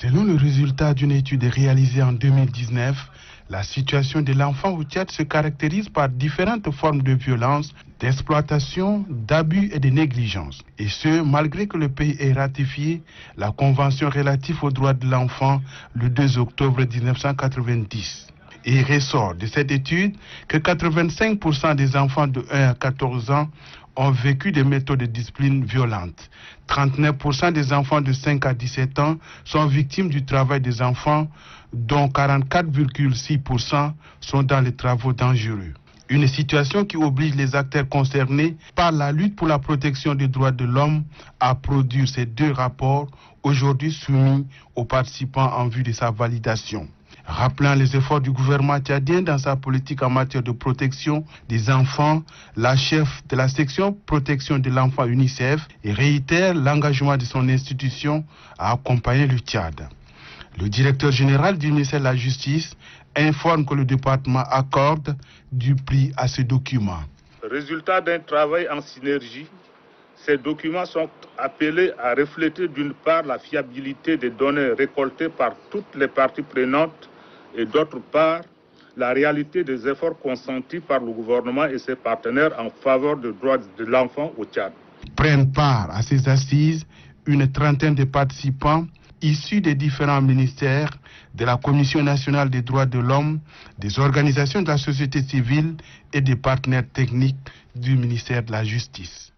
Selon le résultat d'une étude réalisée en 2019, la situation de l'enfant au Tchad se caractérise par différentes formes de violence, d'exploitation, d'abus et de négligence. Et ce, malgré que le pays ait ratifié la Convention relative aux droits de l'enfant le 2 octobre 1990. Et il ressort de cette étude que 85% des enfants de 1 à 14 ans ont vécu des méthodes de discipline violentes. 39% des enfants de 5 à 17 ans sont victimes du travail des enfants, dont 44,6% sont dans les travaux dangereux. Une situation qui oblige les acteurs concernés par la lutte pour la protection des droits de l'homme à produire ces deux rapports, aujourd'hui soumis aux participants en vue de sa validation. Rappelant les efforts du gouvernement tchadien dans sa politique en matière de protection des enfants, la chef de la section protection de l'enfant UNICEF réitère l'engagement de son institution à accompagner le Tchad. Le directeur général du ministère de la Justice informe que le département accorde du prix à ce document. Résultat d'un travail en synergie, ces documents sont appelés à refléter d'une part la fiabilité des données récoltées par toutes les parties prenantes et d'autre part la réalité des efforts consentis par le gouvernement et ses partenaires en faveur des droits de l'enfant au Tchad. Prennent part à ces assises une trentaine de participants issus des différents ministères, de la Commission nationale des droits de l'homme, des organisations de la société civile et des partenaires techniques du ministère de la Justice.